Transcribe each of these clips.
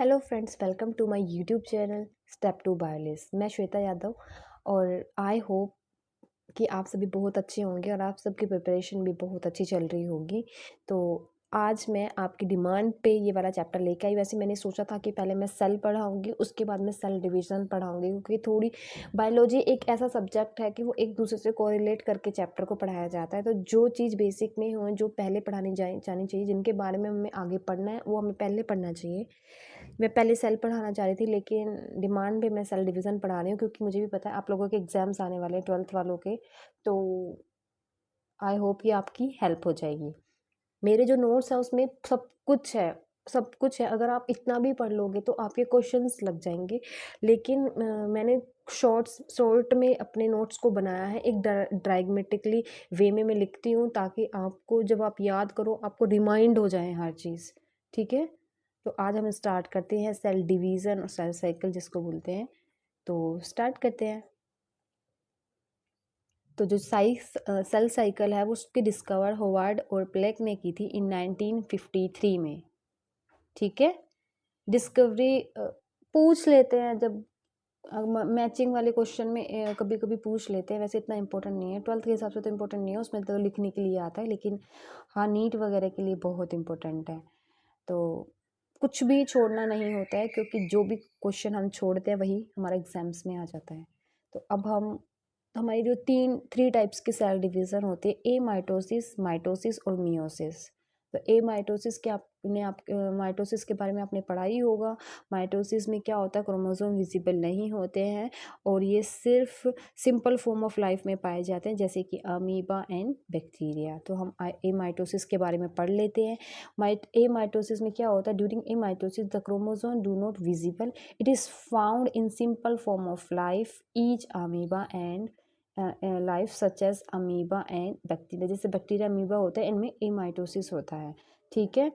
Hello friends, welcome to my YouTube channel step to बायोलिस। मैं श्वेता यादव और आई होप कि आप सभी बहुत अच्छे होंगे और आप सबकी प्रिपरेशन भी बहुत अच्छी चल रही होगी। तो आज मैं आपकी डिमांड पे ये वाला चैप्टर लेके आई। वैसे मैंने सोचा था कि पहले मैं सेल पढ़ाऊँगी, उसके बाद मैं सेल डिवीज़न पढ़ाऊँगी, क्योंकि थोड़ी बायोलॉजी एक ऐसा सब्जेक्ट है कि वो एक दूसरे से कोरिलेट करके चैप्टर को पढ़ाया जाता है। तो जो चीज़ बेसिक में हो, जो पहले पढ़ानी जानी चाहिए, जिनके बारे में हमें आगे पढ़ना है, वो हमें पहले पढ़ना चाहिए। मैं पहले सेल पढ़ाना चाह रही थी, लेकिन डिमांड पे मैं सेल डिवीज़न पढ़ा रही हूँ, क्योंकि मुझे भी पता है आप लोगों के एग्ज़ाम्स आने वाले हैं 12th वालों के। तो आई होप ये आपकी हेल्प हो जाएगी। मेरे जो नोट्स हैं उसमें सब कुछ है। अगर आप इतना भी पढ़ लोगे तो आपके क्वेश्चंस लग जाएंगे। लेकिन मैंने शॉर्ट में अपने नोट्स को बनाया है, एक डायग्मेटिकली वे में मैं लिखती हूँ, ताकि आपको जब आप याद करो आपको रिमाइंड हो जाए हर चीज़। ठीक है, तो आज हम स्टार्ट करते हैं सेल डिवीज़न और सेल साइकिल जिसको बोलते हैं। तो स्टार्ट करते हैं। तो जो सेल साइकिल है वो उसकी डिस्कवर होवार्ड और प्लेक ने की थी इन 1953 में। ठीक है, डिस्कवरी पूछ लेते हैं जब मैचिंग वाले क्वेश्चन में कभी कभी पूछ लेते हैं। वैसे इतना इंपॉर्टेंट नहीं है, 12th के हिसाब से तो इंपॉर्टेंट नहीं है, उसमें तो लिखने के लिए आता है, लेकिन हाँ नीट वगैरह के लिए बहुत इंपॉर्टेंट है। तो कुछ भी छोड़ना नहीं होता है, क्योंकि जो भी क्वेश्चन हम छोड़ते हैं वही हमारे एग्जाम्स में आ जाता है। तो अब हम हमारी जो थ्री टाइप्स की सेल डिवीज़न होती है, ए माइटोसिस, माइटोसिस और मियोसिस। तो ए माइटोसिस के आपने आप माइटोसिस के बारे में आपने पढ़ा ही होगा। माइटोसिस में क्या होता है, क्रोमोसोम विजिबल नहीं होते हैं और ये सिर्फ सिंपल फॉर्म ऑफ लाइफ में पाए जाते हैं, जैसे कि अमीबा एंड बैक्टीरिया। तो हम ए माइटोसिस के बारे में पढ़ लेते हैं। ए माइटोसिस में क्या होता है, during a mitosis the chromosome do not visible, it is found in simple form of life each amoeba and life such as amoeba and bacteria. जैसे बैक्टीरिया अमीबा होता है, इनमें ए माइटोसिस होता है। ठीक है,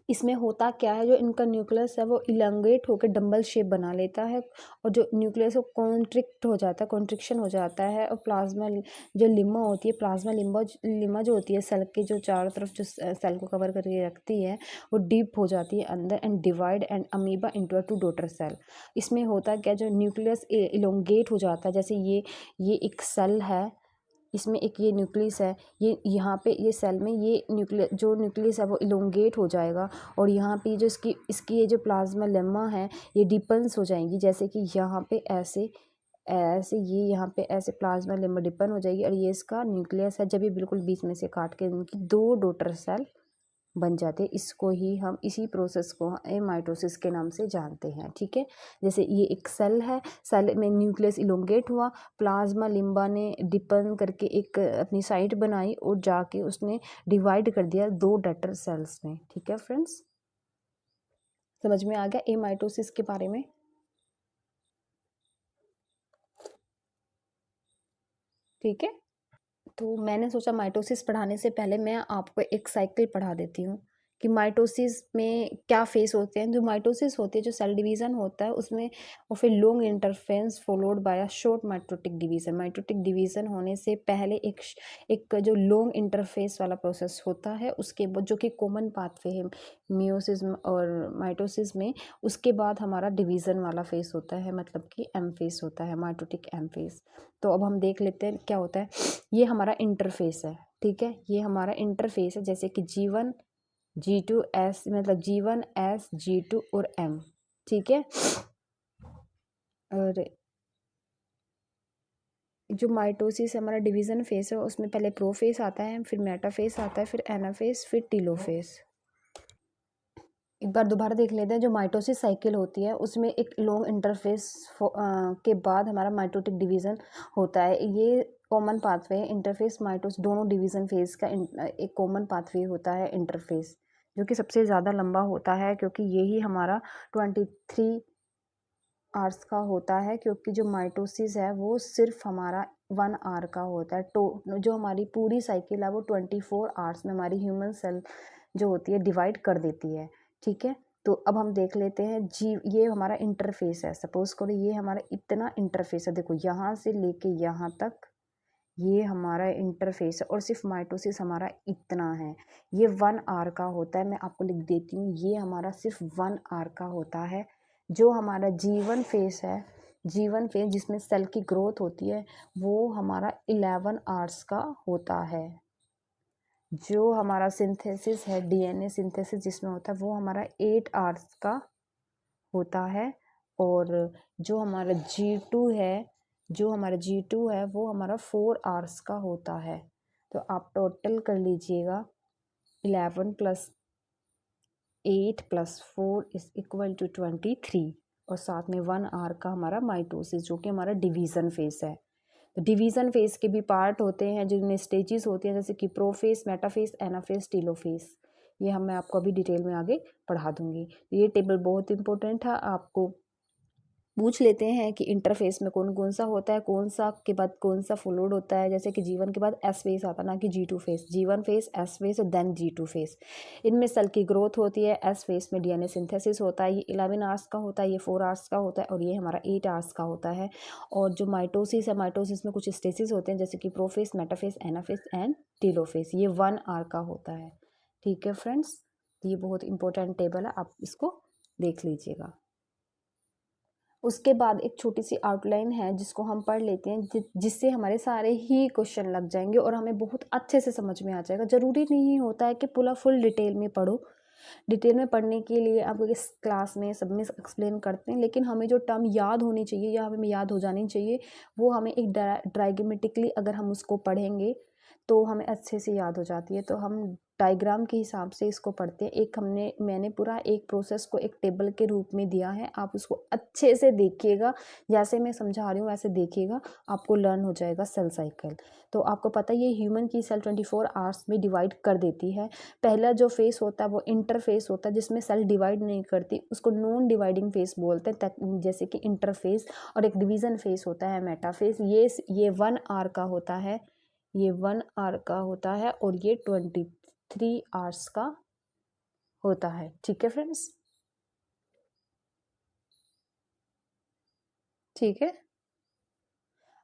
इसमें होता क्या है, जो इनका न्यूक्लियस है वो इलांगेट होकर डंबल शेप बना लेता है, और जो न्यूक्लियस वो कॉन्ट्रिक्ट हो जाता है, कॉन्ट्रिक्शन हो जाता है, और प्लाज्मा जो लिम्मा होती है, प्लाज्मा लिम्मा जो होती है सेल के जो चारों तरफ जो सेल को कवर करके रखती है, वो डीप हो जाती है अंदर and divide and amoeba into two daughter cell. इसमें होता क्या, जो न्यूक्लियस इलोंगेट हो जाता है, जैसे ये एक सेल है, इसमें एक ये न्यूक्लियस है, ये यहाँ पे ये सेल में ये न्यूक्लियस है वो इलोंगेट हो जाएगा, और यहाँ पे जो इसकी ये जो प्लाज्मा लेम्मा है ये डिपन्स हो जाएंगी, जैसे कि यहाँ पे ऐसे ऐसे ये यहाँ पे ऐसे प्लाज्मा लेम्मा डिपन हो जाएगी, और ये इसका न्यूक्लियस है। जब ये बिल्कुल बीच में से काट के इनकी दो डॉटर सेल बन जाते हैं, इसको ही हम इसी प्रोसेस को माइटोसिस के नाम से जानते हैं। ठीक है, जैसे ये एक सेल है, सेल में न्यूक्लियस इलोंगेट हुआ, प्लाज्मा लिम्बा ने डिपन करके एक अपनी साइट बनाई और जाके उसने डिवाइड कर दिया दो डॉटर सेल्स में। ठीक है फ्रेंड्स, समझ में आ गया ए माइटोसिस के बारे में। ठीक है, तो मैंने सोचा माइटोसिस पढ़ाने से पहले मैं आपको एक साइकिल पढ़ा देती हूँ कि माइटोसिस में क्या फेस होते हैं। जो माइटोसिस होती है, जो सेल डिवीज़न होता है उसमें, और फिर long interference followed by a short mitotic division. Mitotic division होने से पहले एक जो लॉन्ग इंटरफेस वाला प्रोसेस होता है, उसके बाद जो कि कॉमन पाथवे है मियोसिस और माइटोसिस में, उसके बाद हमारा डिवीज़न वाला फेस होता है, मतलब कि एम फेस होता है, माइटोटिक एम फेस। तो अब हम देख लेते हैं क्या होता है। ये हमारा इंटरफेस है। ठीक है, ये हमारा इंटरफेस है, जैसे कि G1 G2 S, मतलब G1 S G2 और M। ठीक है, और जो माइटोसिस हमारा डिवीज़न फेस है, उसमें पहले प्रोफेस आता है, फिर मेटाफेस आता है, फिर एनाफेस, फिर टीलोफेस। एक बार दोबारा देख लेते हैं। जो माइटोसिस साइकिल होती है उसमें एक लॉन्ग इंटरफेस के बाद हमारा माइटोटिक डिवीज़न होता है। ये कॉमन पाथवे इंटरफेस माइटोस दोनों डिवीज़न फेज का एक कॉमन पाथवे होता है इंटरफेस, जो कि सबसे ज़्यादा लंबा होता है, क्योंकि यही हमारा 23 आवर्स का होता है, क्योंकि जो माइटोसिस है वो सिर्फ हमारा 1 आवर का होता है। तो जो हमारी पूरी साइकिल है वो 24 आवर्स में हमारी ह्यूमन सेल जो होती है डिवाइड कर देती है। ठीक है, तो अब हम देख लेते हैं ये हमारा इंटरफेस है। सपोज करो ये हमारा इतना इंटरफेस है, देखो यहाँ से लेके यहाँ तक ये हमारा इंटरफेस है और सिर्फ माइटोसिस हमारा इतना है, ये 1 आवर का होता है। मैं आपको लिख देती हूँ, ये हमारा सिर्फ 1 आवर का होता है। जो हमारा जीवन फेस है, जीवन फेस जिसमें सेल की ग्रोथ होती है, वो हमारा 11 आवर्स का होता है। जो हमारा सिंथेसिस है, डीएनए सिंथेसिस जिसमें होता है, वो हमारा 8 आवर्स का होता है। और जो हमारा G2 है, जो हमारा G2 है वो हमारा 4 आवर्स का होता है। तो आप टोटल कर लीजिएगा, 11 + 8 + 4 = 23, और साथ में 1 आवर का हमारा माइटोसिस, जो कि हमारा डिवीज़न फेस है। तो डिवीज़न फेस के भी पार्ट होते हैं, जिनमें स्टेजेस होती हैं, जैसे कि प्रोफेस, मेटाफेस, एनाफेस, टेलोफेस। ये मैं आपको अभी डिटेल में आगे पढ़ा दूंगी। ये टेबल बहुत इंपॉर्टेंट है, आपको पूछ लेते हैं कि इंटरफेस में कौन कौन सा होता है, कौन सा के बाद कौन सा फॉलोड होता है। जैसे कि जीवन के बाद एस फेस आता है, ना कि G2 फेस। जीवन फेस, एस फेस और देन G2 फेस। इनमें सेल की ग्रोथ होती है। एस फेस में डीएनए सिंथेसिस होता है, ये 11 आवर्स का होता है, ये 4 आवर्स का होता है, और ये हमारा 8 आवर्स का होता है। और जो माइटोसिस है, माइटोसिस में कुछ स्टेजेस होते हैं, जैसे कि प्रोफेस, मेटाफेस, एनाफेस एंड टेलोफेस। ये 1 आवर का होता है। ठीक है फ्रेंड्स, ये बहुत इंपॉर्टेंट टेबल है, आप इसको देख लीजिएगा। उसके बाद एक छोटी सी आउटलाइन है जिसको हम पढ़ लेते हैं, जिससे हमारे सारे ही क्वेश्चन लग जाएंगे और हमें बहुत अच्छे से समझ में आ जाएगा। ज़रूरी नहीं होता है कि पूरा फुल डिटेल में पढ़ो। डिटेल में पढ़ने के लिए आपको इस क्लास में सब में एक्सप्लेन करते हैं, लेकिन हमें जो टर्म याद होनी चाहिए या हमें याद हो जानी चाहिए, वो हमें एक डायग्रामेटिकली अगर हम उसको पढ़ेंगे तो हमें अच्छे से याद हो जाती है। तो हम डायग्राम के हिसाब से इसको पढ़ते हैं। मैंने पूरा एक प्रोसेस को एक टेबल के रूप में दिया है, आप उसको अच्छे से देखिएगा, जैसे मैं समझा रही हूँ वैसे देखिएगा, आपको लर्न हो जाएगा सेल साइकिल। तो आपको पता है ये ह्यूमन की सेल 24 आवर्स में डिवाइड कर देती है। पहला जो फेस होता है वो इंटरफेस होता है, जिसमें सेल डिवाइड नहीं करती, उसको नॉन डिवाइडिंग फेस बोलते हैं, जैसे कि इंटरफेस। और एक डिवीजन फेस होता है, मेटाफेस। ये 1 आवर का होता है, ये 1 आवर का होता है, और ये 23 आवर्स का होता है। ठीक है फ्रेंड्स, ठीक है।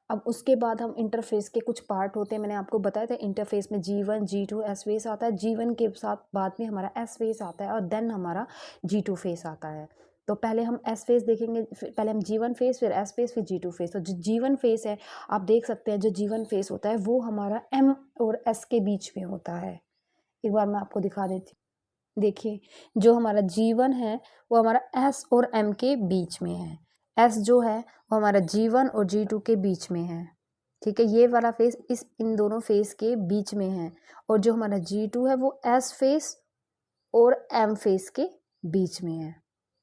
अब उसके बाद हम इंटरफेस के कुछ पार्ट होते हैं, मैंने आपको बताया था। इंटरफेस में G1 G2 एस फेस आता है। G1 के साथ बाद में हमारा एस फेस आता है, और देन हमारा G2 फेस आता है। तो पहले हम एस फेस देखेंगे, पहले हम G1 फेस, फिर एस फेस, फिर G2 फेस। तो जो G1 फेस है, आप देख सकते हैं, जो G1 फेस होता है वो हमारा M और S के बीच में होता है। एक बार मैं आपको दिखा देती हूँ। देखिए, जो हमारा G1 है वो हमारा S और M के बीच में है। S जो है वो हमारा G1 और G2 के बीच में है। ठीक है, ये वाला फेस इन दोनों फेस के बीच में है। और जो हमारा G2 है वो S फेस और M फेस के बीच में है।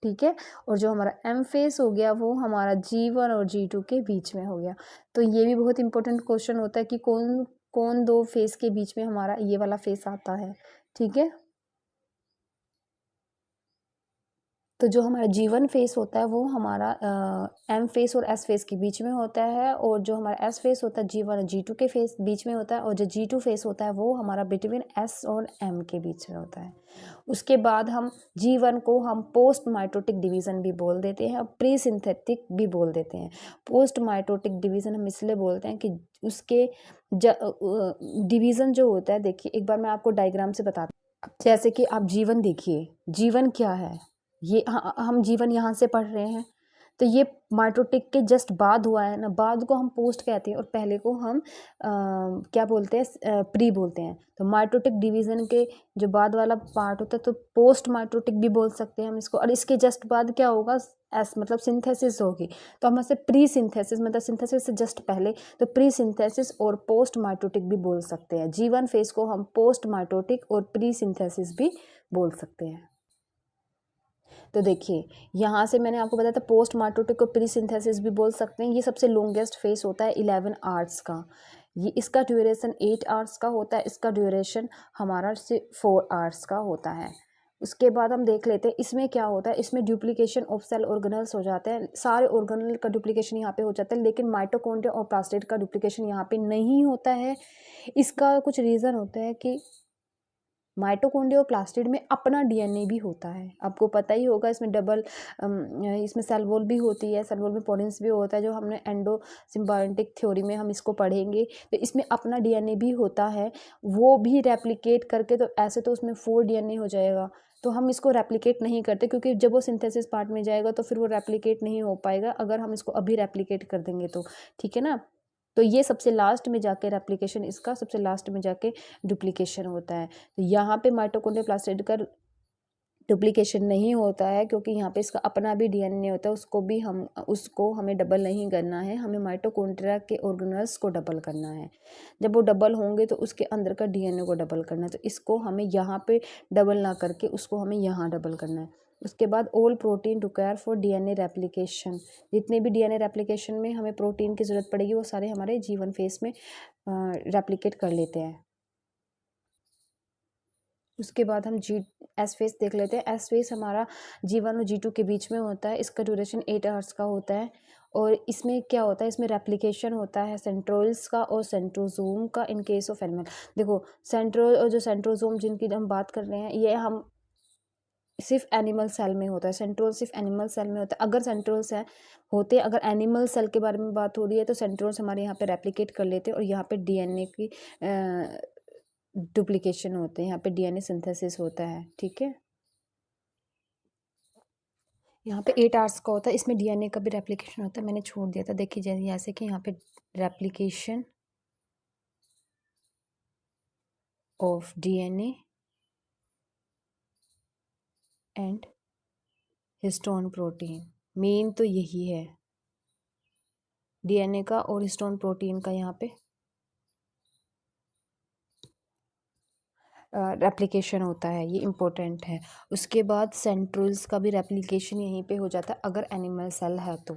ठीक है, और जो हमारा M फेस हो गया वो हमारा G1 और G2 के बीच में हो गया। तो ये भी बहुत इंपॉर्टेंट क्वेश्चन होता है कि कौन कौन दो फेस के बीच में हमारा ये वाला फेस आता है। ठीक है, तो जो हमारा G1 फेस होता है वो हमारा M फेस और S फेस के बीच में होता है, और जो हमारा S फेस होता है G1 और G2 के फेस बीच में होता है, और जो G2 फेस होता है वो हमारा बिटवीन S और M के बीच में होता है। उसके बाद हम G1 को हम पोस्ट माइटोटिक डिवीज़न भी बोल देते हैं, और प्री सिंथेटिक भी बोल देते हैं। पोस्ट माइटोटिक डिवीज़न हम इसलिए बोलते हैं कि उसके डिवीज़न जो होता है, देखिए एक बार मैं आपको डायग्राम से बताती हूँ। जैसे कि आप G1 देखिए, G1 क्या है, ये हम जीवन यहाँ से पढ़ रहे हैं, तो ये माइटोटिक के जस्ट बाद हुआ है ना। बाद को हम पोस्ट कहते हैं और पहले को हम क्या बोलते हैं, प्री बोलते हैं। तो माइटोटिक डिवीजन के जो बाद वाला पार्ट होता है तो पोस्ट माइटोटिक भी बोल सकते हैं हम इसको। और इसके जस्ट बाद क्या होगा, एस मतलब सिंथेसिस होगी, तो हम ऐसे प्री सिंथेसिस मतलब सिंथेसिस से जस्ट पहले, तो प्री सिंथेसिस और पोस्ट माइटोटिक भी बोल सकते हैं। G1 फेज को हम पोस्ट माइटोटिक और प्री सिंथेसिस भी बोल सकते हैं। तो देखिए, यहाँ से मैंने आपको बताया था पोस्ट माइटोटिक को प्री सिंथेसिस भी बोल सकते हैं। ये सबसे लॉन्गेस्ट फेज होता है 11 आवर्स का। ये इसका ड्यूरेशन 8 आवर्स का होता है, इसका ड्यूरेशन हमारा 4 आवर्स का होता है। उसके बाद हम देख लेते हैं इसमें क्या होता है। इसमें डुप्लीकेशन ऑफ सेल ऑर्गेनल्स हो जाते हैं, सारे ऑर्गेनल का डुप्लीकेशन यहाँ पे हो जाता है, लेकिन माइटोकॉन्ड्रिया और प्लास्टिड का डुप्लीकेशन यहाँ पे नहीं होता है। इसका कुछ रीज़न होता है कि माइटोकॉन्ड्रिया और प्लास्टिड में अपना डीएनए भी होता है, आपको पता ही होगा। इसमें इसमें सेल वॉल भी होती है, सेल वॉल में पोरेंस भी होता है, जो हमने एंडो सिम्बायोटिक थ्योरी में हम इसको पढ़ेंगे। तो इसमें अपना डीएनए भी होता है, वो भी रेप्लिकेट करके, तो ऐसे तो उसमें 4 डीएनए हो जाएगा, तो हम इसको रेप्लिकेट नहीं करते, क्योंकि जब वो सिंथेसिस पार्ट में जाएगा तो फिर वो रेप्लिकेट नहीं हो पाएगा अगर हम इसको अभी रेप्लिकेट कर देंगे तो, ठीक है ना। तो ये सबसे लास्ट में जाके रेप्लिकेशन, इसका सबसे लास्ट में जाके डुप्लीकेशन होता है। तो यहाँ पे माइटोकॉन्ड्रिया प्लास्टिड का डुप्लीकेशन नहीं होता है, क्योंकि यहाँ पे इसका अपना भी डीएनए होता है, उसको हमें डबल नहीं करना है, हमें माइटोकॉन्ड्रिया के ऑर्गेनल्स को डबल करना है। जब वो डबल होंगे तो उसके अंदर का डीएनए को डबल करना है, तो इसको हमें यहाँ पे डबल ना करके उसको हमें यहाँ डबल करना है। उसके बाद all protein require for DNA replication, जितने भी डीएनए रेप्लिकेशन में हमें प्रोटीन की ज़रूरत पड़ेगी वो सारे हमारे G1 फेस में रेप्लिकेट कर लेते हैं। उसके बाद हम एस फेस देख लेते हैं। एस फेस हमारा G1 और G2 के बीच में होता है, इसका ड्यूरेशन 8 आवर्स का होता है। और इसमें क्या होता है, इसमें रेप्लिकेशन होता है सेंट्रोइल्स का और सेंट्रोजोम का इन केस ऑफ एनिमल। देखो सेंट्रोल और जो सेंट्रोजोम जिनकी हम बात कर रहे हैं, ये हम सिर्फ एनिमल सेल में होता है, सेंट्रोल सिर्फ एनिमल सेल में होता है। अगर सेंट्रोल्स है होते, अगर एनिमल सेल के बारे में बात हो रही है तो सेंट्रोल्स हमारे यहाँ पे रेप्लिकेट कर लेते हैं और यहाँ पे डीएनए की डुप्लीकेशन होते हैं, यहाँ पे डीएनए सिंथेसिस होता है, ठीक है। यहाँ पे 8 आवर्स का होता है, इसमें डीएनए का भी रेप्लिकेशन होता है, मैंने छोड़ दिया था, देखिए जैसे कि यहाँ पे replication of DNA and histone protein, main तो यही है, डीएनए का और हिस्टोन प्रोटीन का यहाँ पे रेप्लिकेशन होता है, ये इम्पोर्टेंट है। उसके बाद सेंट्रोल्स का भी रेप्लिकेशन यहीं पे हो जाता है अगर एनिमल सेल है तो,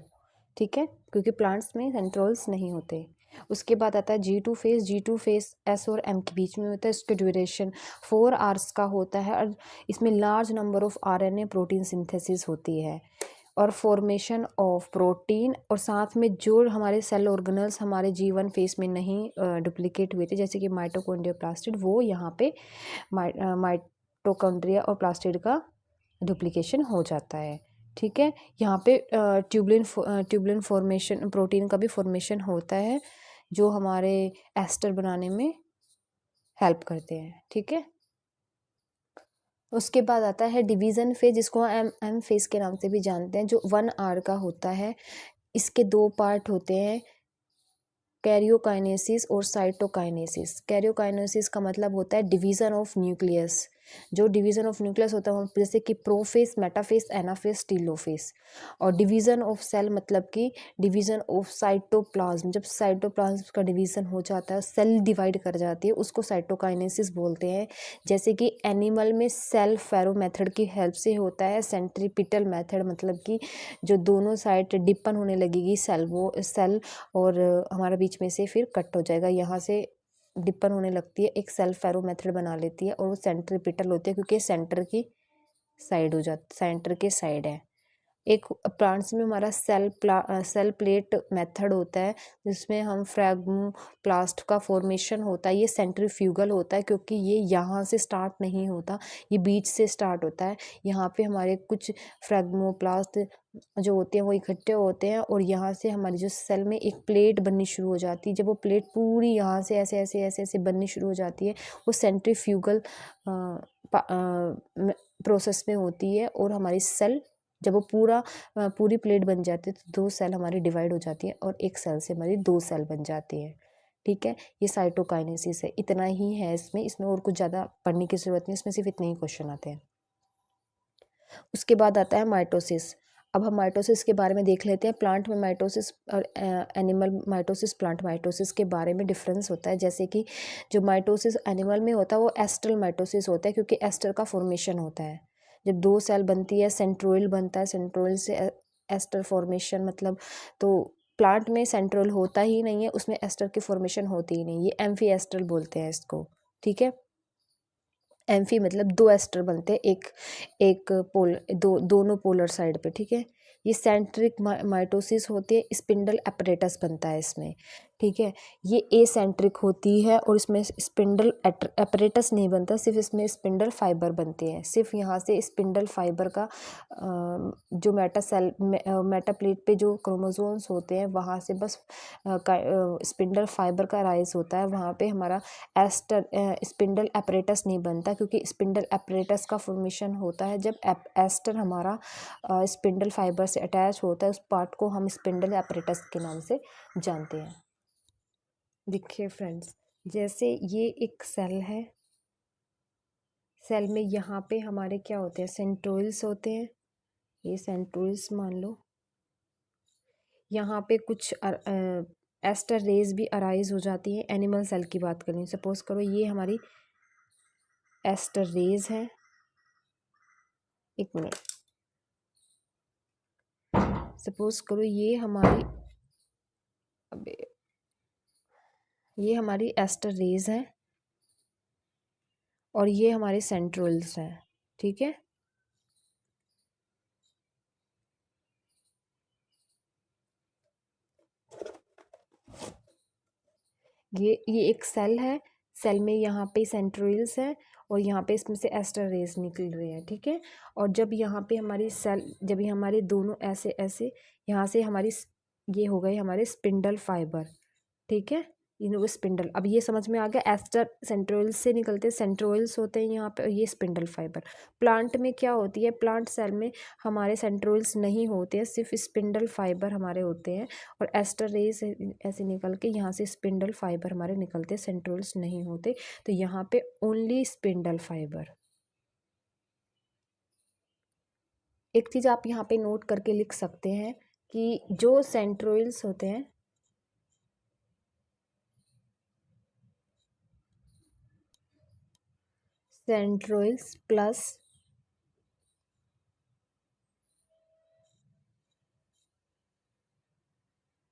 ठीक है, क्योंकि प्लांट्स में सेंट्रोल्स नहीं होते। उसके बाद आता है G2 face. G2 face S और M के बीच में होता है, इसका ड्यूरेशन 4 आवर्स का होता है और इसमें large number of RNA protein synthesis होती है और फॉर्मेशन ऑफ प्रोटीन, और साथ में जो हमारे सेल ऑर्गेनल्स हमारे G1 फेस में नहीं डुप्लीकेट हुए थे, जैसे कि माइटोकॉन्ड्रिया प्लास्टिड, वो यहाँ पे माइटोकॉन्ड्रिया और प्लास्टिड का डुप्लीकेशन हो जाता है, ठीक है। यहाँ पे ट्यूबुलिन फॉर्मेशन, प्रोटीन का भी फॉर्मेशन होता है जो हमारे एस्टर बनाने में हेल्प करते हैं, ठीक है। उसके बाद आता है डिवीज़न फेज, जिसको एम फेज के नाम से भी जानते हैं, जो 1 आवर का होता है। इसके 2 पार्ट होते हैं, कैरियोकाइनेसिस और साइटोकाइनेसिस। कैरियोकाइनेसिस का मतलब होता है डिवीज़न ऑफ न्यूक्लियस, जो डिवीज़न ऑफ न्यूक्लियस होता है जैसे कि प्रोफेस, मेटाफेस, एनाफेस, टीलोफेस। और डिवीज़न ऑफ सेल मतलब कि डिवीज़न ऑफ साइटोप्लाज्म, जब साइटोप्लाज्म का डिवीज़न हो जाता है, सेल डिवाइड कर जाती है, उसको साइटोकाइनेसिस बोलते हैं। जैसे कि एनिमल में सेल फेरो मेथड की हेल्प से होता है, सेंट्रीपिटल मेथड मतलब कि जो दोनों साइड डिपन होने लगेगी सेल, वो सेल और हमारा बीच में से फिर कट हो जाएगा, यहाँ से डिपन होने लगती है, एक सेल फेरो मेथड बना लेती है और वो सेंट्रीपिटल होती है, क्योंकि सेंटर की साइड हो जाती, सेंटर के साइड है। एक प्लांट्स में हमारा सेल प्लेट मेथड होता है, जिसमें हम फ्रैगमोप्लास्ट का फॉर्मेशन होता है, ये सेंट्रीफ्यूगल होता है, क्योंकि ये यहाँ से स्टार्ट नहीं होता, ये बीच से स्टार्ट होता है। यहाँ पे हमारे कुछ फ्रैगमोप्लास्ट जो होते हैं वो इकट्ठे होते हैं और यहाँ से हमारी जो सेल में एक प्लेट बननी शुरू हो जाती है। जब वो प्लेट पूरी यहाँ से ऐसे ऐसे ऐसे ऐसे बननी शुरू हो जाती है, वो सेंट्रीफ्यूगल प्रोसेस में होती है, और हमारी सेल जब वो पूरी प्लेट बन जाती है तो 2 सेल हमारी डिवाइड हो जाती है और एक सेल से हमारी 2 सेल बन जाती है, ठीक है। ये साइटोकाइनेसिस है, इतना ही है इसमें और कुछ ज़्यादा पढ़ने की ज़रूरत नहीं, इसमें सिर्फ इतने ही क्वेश्चन आते हैं। उसके बाद आता है माइटोसिस। अब हम माइटोसिस के बारे में देख लेते हैं। प्लांट में माइटोसिस और एनिमल माइटोसिस, प्लांट माइटोसिस के बारे में डिफरेंस होता है। जैसे कि जो माइटोसिस एनिमल में होता है वो एस्टल माइटोसिस होता है, क्योंकि एस्टर का फॉर्मेशन होता है। जब 2 सेल बनती है, सेंट्रोइल बनता है, सेंट्रोइल से एस्टर फॉर्मेशन, मतलब तो प्लांट में सेंट्रोइल होता ही नहीं है, उसमें एस्टर की फॉर्मेशन होती ही नहीं, ये एम्फी एस्टर बोलते हैं इसको, ठीक है। एम्फी मतलब 2 एस्टर बनते हैं, एक दोनों पोलर साइड पे, ठीक है। ये सेंट्रिक माइटोसिस होती है, स्पिंडल एपरेटस बनता है इसमें, ठीक है। ये एसेंट्रिक होती है और इसमें स्पिंडल एपरेटस नहीं बनता, सिर्फ इसमें स्पिंडल फाइबर बनते हैं। सिर्फ यहाँ से स्पिंडल फाइबर का जो मेटाप्लेट पे जो क्रोमोसोम्स होते हैं वहाँ से बस स्पिंडल फाइबर का राइज होता है। वहाँ पे हमारा स्पिंडल एपरेटस नहीं बनता, क्योंकि स्पिंडल एपरेटस का फॉर्मेशन होता है जब एस्टर हमारा स्पिंडल फाइबर से अटैच होता है। उस पार्ट को हम स्पिंडल एपरेटस के नाम से जानते हैं। देखिए फ्रेंड्स, जैसे ये एक सेल है, सेल में यहाँ पे हमारे क्या होते हैं, सेंट्रोइल्स होते हैं। ये सेंट्रोइल्स मान लो। यहाँ पे कुछ एस्टर रेज भी अराइज हो जाती है। एनिमल सेल की बात करें, सपोज करो ये हमारी एस्टर रेज है। एक मिनट, सपोज करो ये हमारी एस्टर रेज है और ये हमारे सेंट्रोइल्स हैं। ठीक है। ये एक सेल है। सेल में यहाँ पे सेंट्रोइल्स है और यहाँ पे इसमें से एस्टर रेज निकल रहे हैं। ठीक है। और जब यहाँ पे हमारी जब ये हमारे दोनों ऐसे ऐसे यहाँ से ये हो गए हमारे स्पिंडल फाइबर। ठीक है। वो स्पिंडल, अब ये समझ में आ गया। एस्टर सेंट्रोइल्स से निकलते, सेंट्रोइल्स होते हैं यहाँ पे, और ये स्पिंडल फाइबर। प्लांट में क्या होती है, प्लांट सेल में हमारे सेंट्रोइल्स नहीं होते हैं, सिर्फ स्पिंडल फाइबर हमारे होते हैं। और एस्टर रेस ऐसे निकल के यहाँ से स्पिंडल फाइबर हमारे निकलते, सेंट्रोइल्स नहीं होते। तो यहाँ पे ओनली स्पिंडल फाइबर। एक चीज़ आप यहाँ पे नोट करके लिख सकते हैं कि जो सेंट्रोइल्स होते हैं, सेंट्रोइल्स प्लस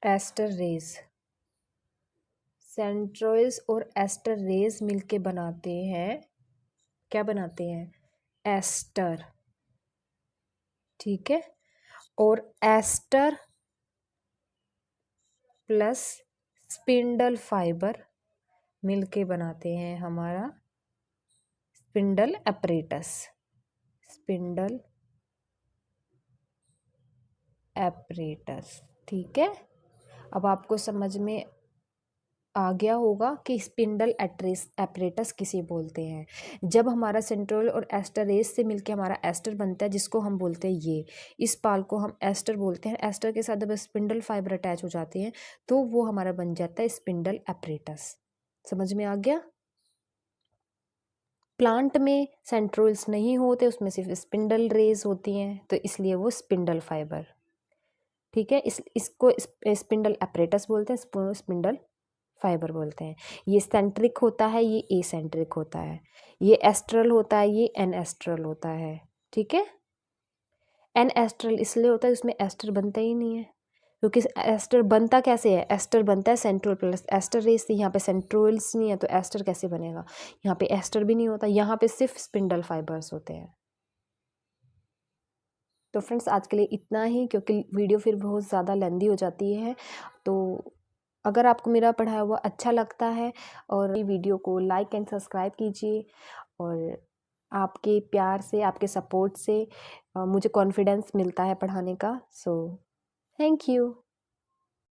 एस्टर रेज, सेंट्रोइल्स और एस्टर रेज मिलके बनाते हैं, क्या बनाते हैं, एस्टर। ठीक है। और एस्टर प्लस स्पिंडल फाइबर मिलके बनाते हैं हमारा स्पिंडल एपरेटस। Spindle apparatus. ठीक है। अब आपको समझ में आ गया होगा कि स्पिंडल एपरेटस किसे बोलते हैं। जब हमारा सेंट्रोल और एस्टर रेस से मिलकर हमारा एस्टर बनता है, जिसको हम बोलते हैं ये, इस पाल को हम एस्टर बोलते हैं। एस्टर के साथ जब स्पिंडल फाइबर अटैच हो जाते हैं तो वो हमारा बन जाता है स्पिंडल एपरेटस। समझ में आ गया। प्लांट में सेंट्रोल्स नहीं होते, उसमें सिर्फ स्पिंडल रेज होती हैं, तो इसलिए वो स्पिंडल फाइबर। ठीक है। इसको स्पिंडल एपरेटस बोलते हैं, स्पिंडल फाइबर बोलते हैं। ये सेंट्रिक होता है, ये एसेंट्रिक होता है। ये एस्ट्रल होता है, ये एनएस्ट्रल होता है। ठीक है। एनएस्ट्रल इसलिए होता है इसमें एस्टर बनता ही नहीं है, क्योंकि एस्टर बनता कैसे है, एस्टर बनता है सेंट्रोल प्लस एस्टर रेस से। यहाँ पे सेंट्रोल्स नहीं है तो एस्टर कैसे बनेगा। यहाँ पे एस्टर भी नहीं होता, यहाँ पे सिर्फ स्पिंडल फाइबर्स होते हैं। तो फ्रेंड्स आज के लिए इतना ही, क्योंकि वीडियो फिर बहुत ज़्यादा लेंदी हो जाती है। तो अगर आपको मेरा पढ़ाया हुआ अच्छा लगता है और वीडियो को लाइक एंड सब्सक्राइब कीजिए। और आपके प्यार से, आपके सपोर्ट से मुझे कॉन्फिडेंस मिलता है पढ़ाने का। So thank you.